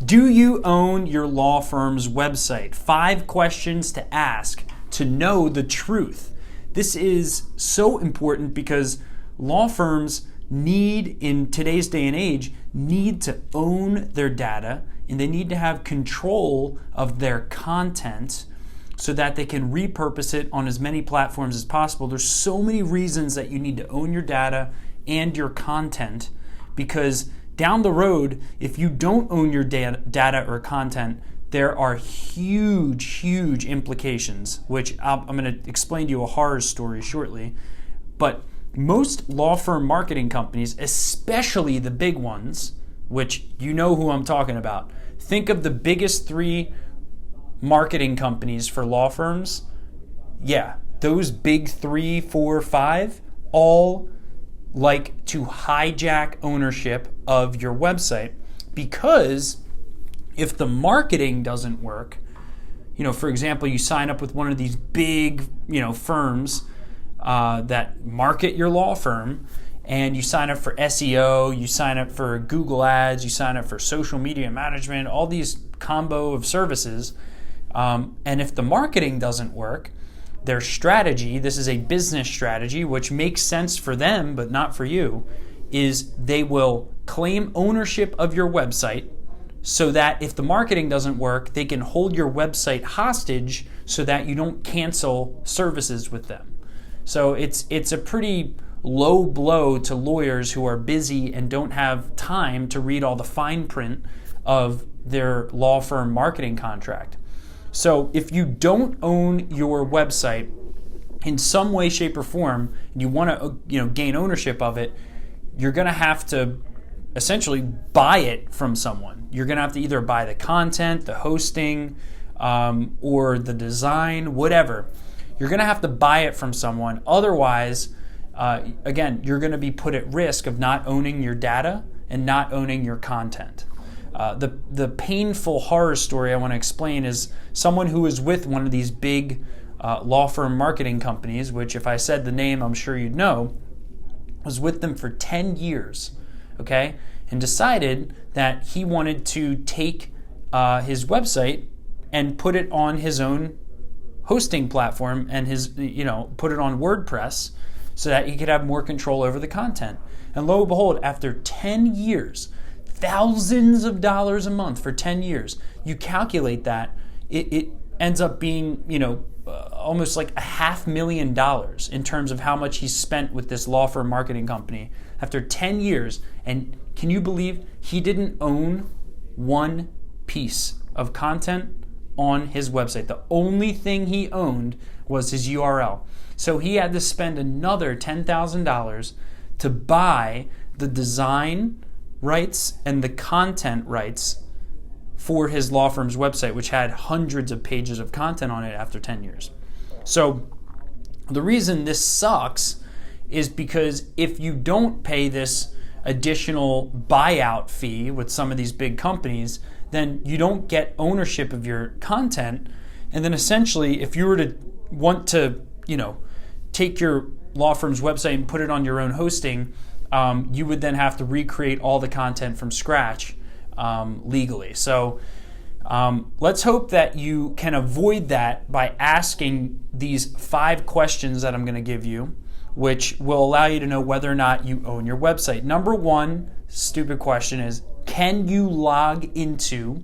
Do you own your law firm's website? 5 questions to ask to know the truth. This is so important because law firms need, in today's day and age, need to own their data, and they need to have control of their content so that they can repurpose it on as many platforms as possible. There's so many reasons that you need to own your data and your content, because down the road, if you don't own your data or content, there are huge implications, which I'm going to explain to you a horror story shortly. But most law firm marketing companies, especially the big ones, which you know who I'm talking about, think of the biggest 3 marketing companies for law firms. Yeah, those big 3, 4, 5 all like to hijack ownership of your website, because if the marketing doesn't work, for example, you sign up with one of these big, firms that market your law firm, and you sign up for SEO, you sign up for Google Ads, you sign up for social media management, all these combo of services, and if the marketing doesn't work, their strategy, this is a business strategy, which makes sense for them but not for you, is they will claim ownership of your website so that if the marketing doesn't work, they can hold your website hostage so that you don't cancel services with them. So it's a pretty low blow to lawyers who are busy and don't have time to read all the fine print of their law firm marketing contract. So if you don't own your website in some way, shape, or form, and you want to gain ownership of it, you're going to have to essentially buy it from someone. You're going to have to either buy the content, the hosting, or the design, whatever. You're going to have to buy it from someone. Otherwise, again, you're going to be put at risk of not owning your data and not owning your content. The painful horror story I want to explain is someone who is with one of these big law firm marketing companies, which if I said the name, I'm sure you'd know, was with them for 10 years, okay, and decided that he wanted to take his website and put it on his own hosting platform and put it on WordPress so that he could have more control over the content. And lo and behold, after 10 years, thousands of dollars a month for 10 years, you calculate that, it ends up being, almost like $500,000 in terms of how much he spent with this law firm marketing company after 10 years. And can you believe he didn't own one piece of content on his website? The only thing he owned was his URL. So he had to spend another $10,000 to buy the design rights and the content rights for his law firm's website, which had hundreds of pages of content on it after 10 years. So the reason this sucks is because if you don't pay this additional buyout fee with some of these big companies, then you don't get ownership of your content. And then essentially, if you were to want to, take your law firm's website and put it on your own hosting, you would then have to recreate all the content from scratch legally. So let's hope that you can avoid that by asking these 5 questions that I'm going to give you, which will allow you to know whether or not you own your website. Number 1 stupid question is, can you log into?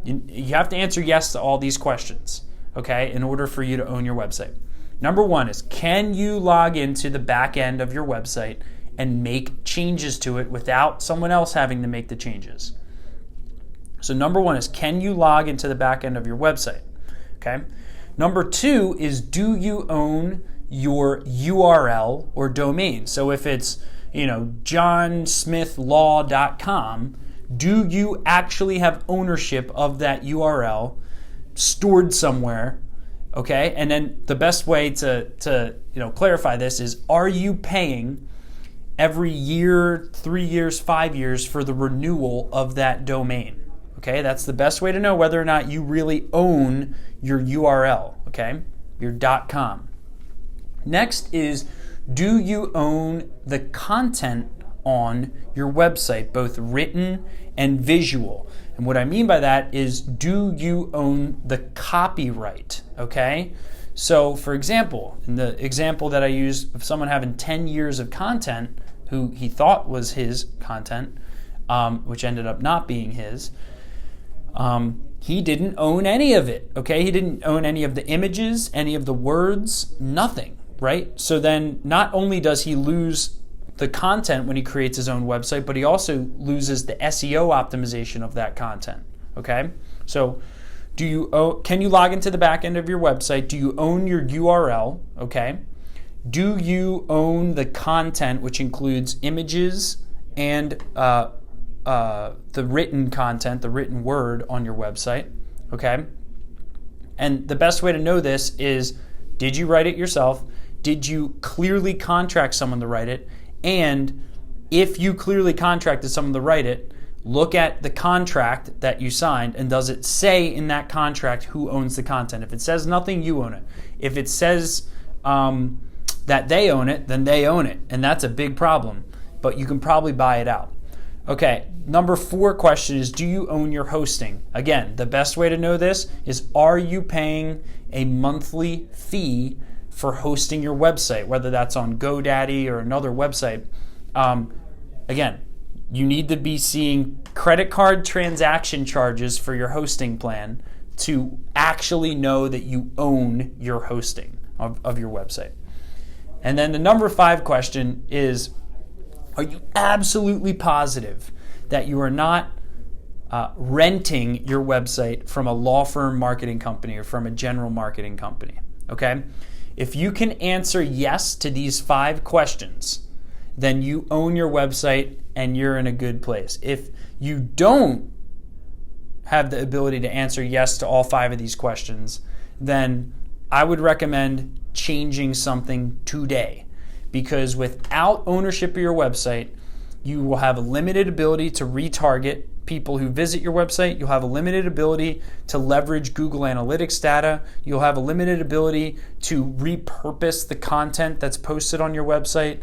You have to answer yes to all these questions, okay, in order for you to own your website. Number 1 is, can you log into the back end of your website and make changes to it without someone else having to make the changes? So number 1 is, can you log into the back end of your website? Okay. Number 2 is, do you own your URL or domain? So if it's, johnsmithlaw.com, do you actually have ownership of that URL stored somewhere? Okay. And then the best way to clarify this is, are you paying every year, 3 years, 5 years for the renewal of that domain? Okay, that's the best way to know whether or not you really own your URL, okay, your .com. Next is, do you own the content on your website, both written and visual? And what I mean by that is, do you own the copyright? Okay? So, for example, in the example that I used of someone having 10 years of content who he thought was his content, which ended up not being his, he didn't own any of it, okay? He didn't own any of the images, any of the words, nothing, right? So then not only does he lose the content when he creates his own website, but he also loses the SEO optimization of that content, okay? So can you log into the back end of your website? Do you own your URL, okay? Do you own the content, which includes images and the written content, the written word on your website, okay? And the best way to know this is, did you write it yourself? Did you clearly contract someone to write it? And if you clearly contracted someone to write it, look at the contract that you signed, and does it say in that contract who owns the content? If it says nothing, you own it. If it says that they own it, then they own it, and that's a big problem, but you can probably buy it out. Okay, number 4 question is, do you own your hosting? Again, the best way to know this is, are you paying a monthly fee for hosting your website, whether that's on GoDaddy or another website? Again, you need to be seeing credit card transaction charges for your hosting plan to actually know that you own your hosting of your website. And then the number 5 question is, are you absolutely positive that you are not renting your website from a law firm marketing company or from a general marketing company? Okay? If you can answer yes to these 5 questions, then you own your website and you're in a good place. If you don't have the ability to answer yes to all 5 of these questions, then I would recommend changing something today. Because without ownership of your website, you will have a limited ability to retarget people who visit your website. You'll have a limited ability to leverage Google Analytics data. You'll have a limited ability to repurpose the content that's posted on your website.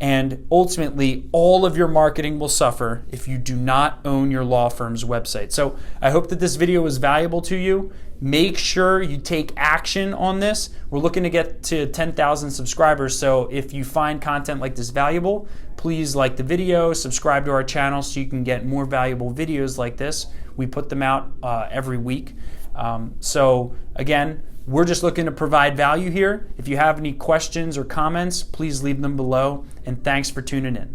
And ultimately, all of your marketing will suffer if you do not own your law firm's website. So I hope that this video was valuable to you. Make sure you take action on this. We're looking to get to 10,000 subscribers. So if you find content like this valuable, please like the video, subscribe to our channel so you can get more valuable videos like this. We put them out every week. So again, we're just looking to provide value here. If you have any questions or comments, please leave them below. And thanks for tuning in.